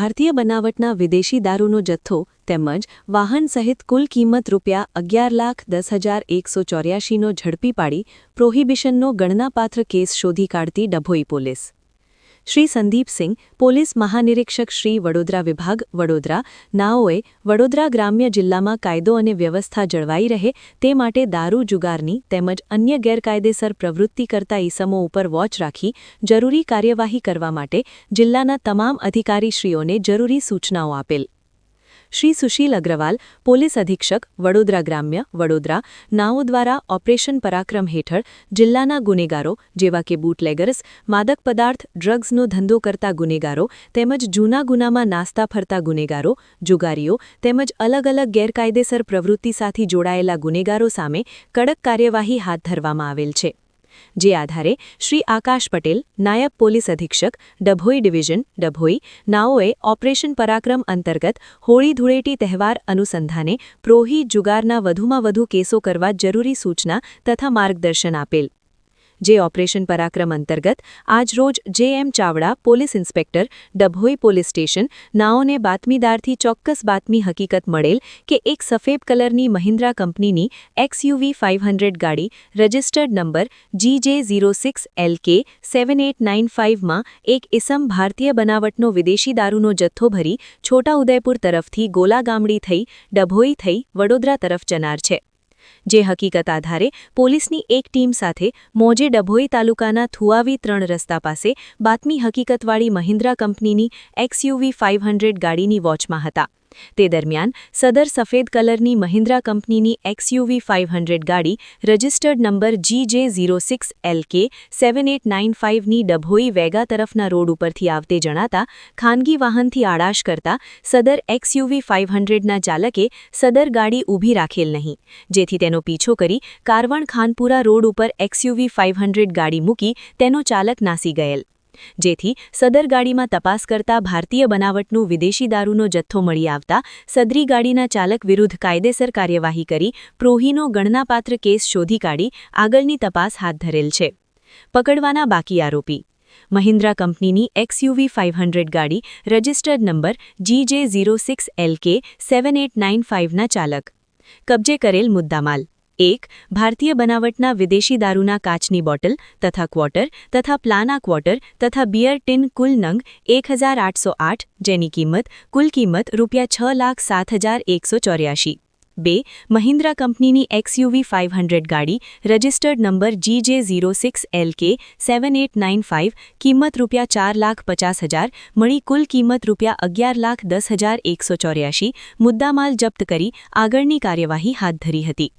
ભારતીય બનાવટના વિદેશી દારૂનો જથ્થો તેમજ વાહન સહિત કુલ કિંમત ₹11,10,184નો ઝડપી પાડી પ્રોહિબિશનનો ગણનાપાત્ર કેસ શોધી કાઢતી ડભોઈ પોલીસ। શ્રી સંદીપ સિંહ, પોલીસ મહાનિરીક્ષક શ્રી વડોદરા વિભાગ, વડોદરા, નાઓએ વડોદરા ગ્રામ્ય જિલ્લામાં કાયદો અને વ્યવસ્થા જળવાઈ રહે તે માટે દારૂ જુગારની તેમજ અન્ય ગેરકાયદેસર પ્રવૃત્તિ કરતા ઈસમો ઉપર વોચ રાખી જરૂરી કાર્યવાહી કરવા માટે જિલ્લાના તમામ અધિકારીશ્રીઓને જરૂરી સૂચનાઓ આપેલ। શ્રી સુશીલ અગ્રવાલ, પોલીસ અધિક્ષક, વડોદરા ગ્રામ્ય, વડોદરા, નાઓ દ્વારા ઓપરેશન પરાક્રમ હેઠળ જિલ્લાના ગુનેગારો જેવા કે બૂટલેગર્સ, માદક પદાર્થ, ડ્રગ્સનો ધંધો કરતા ગુનેગારો તેમજ જૂના ગુનામાં નાસ્તા ફરતા ગુનેગારો, જુગારીઓ તેમજ અલગ અલગ ગેરકાયદેસર પ્રવૃત્તિ સાથે જોડાયેલા ગુનેગારો સામે કડક કાર્યવાહી હાથ ધરવામાં આવેલ છે। જે આધારે શ્રી આકાશ પટેલ, નાયબ પોલીસ અધિક્ષક, ડભોઈ ડિવિઝન, ડભોઈ, નાઓએ ઓપરેશન પરાક્રમ અંતર્ગત હોળી ધૂળેટી તહેવાર અનુસંધાને પ્રોહી જુગારના વધુમાં વધુ કેસો કરવા જરૂરી સૂચના તથા માર્ગદર્શન આપેલ। જે ઓપરેશન પરાક્રમ અંતર્ગત આજરોજ J M. Chavda, police inspector, Dabhoi police station, નાઓને બાતમીદારથી ચોક્કસ બાતમી હકીકત મળેલ કે એક સફેદ કલરની મહિન્દ્રા કંપનીની XUV 500 ગાડી રજિસ્ટર્ડ નંબર GJ06LK7895માં એક ઇસમ ભારતીય બનાવટનો વિદેશી દારૂનો જથ્થો ભરી છોટાઉદેપુર તરફથી ગોલાગામડી થઈ ડભોઈ થઈ વડોદરા તરફ જનાર છે। જે હકીકત આધારે પોલીસની એક ટીમ સાથે મોજે ડભોઈ તાલુકાના થુઆવી 3 રસ્તા પાસે બાતમી હકીકતવાળી મહિન્દ્રા કંપનીની XUV 500 ગાડીની વોચમાં હતા। તે દરમિયાન સદર સફેદ કલરની મહિન્દ્રા કંપનીની XUV 500 ગાડી રજિસ્ટર્ડ નંબર GJ06LK7895ની ડભોઈ વેગા તરફના રોડ ઉપરથી આવતે જણાતા ખાનગી વાહનથી આડાશ કરતા સદર XUV 500ના ચાલકે સદર ગાડી ઊભી રાખેલ નહીં, જેથી તેનો પીછો કરી કારવણ ખાનપુરા રોડ ઉપર XUV 500 ગાડી મૂકી તેનો ચાલક નાસી ગયેલ। જેથી સદર ગાડીમાં તપાસ કરતા ભારતીય બનાવટનું વિદેશી દારૂનો જથ્થો મળી આવતા સદરી ગાડીના ચાલક વિરુદ્ધ કાયદેસર કાર્યવાહી કરી પ્રોહીનો ગણનાપાત્ર કેસ શોધી કાઢી આગળની તપાસ હાથ ધરેલ છે। પકડવાના બાકી આરોપી મહિન્દ્રા કંપનીની XUV 500 ગાડી રજિસ્ટર્ડ નંબર GJ06LK7895ના ચાલક। કબજે કરેલ મુદ્દામાલ 1. ભારતીય બનાવટના વિદેશી દારૂના કાચની બોટલ તથા ક્વોટર તથા પ્લાના ક્વોટર તથા બિયર ટીન કુલ નંગ 1808 જેની કુલ કિંમત ₹6,07,184। 2. મહિન્દ્રા કંપનીની XUV 500 ગાડી રજિસ્ટર્ડ નંબર GJ06LK7895 કિંમત ₹4,50,000 મળી કુલ કિંમત ₹11,10,184 મુદ્દામાલ જપ્ત કરી આગળની કાર્યવાહી હાથ ધરી હતી।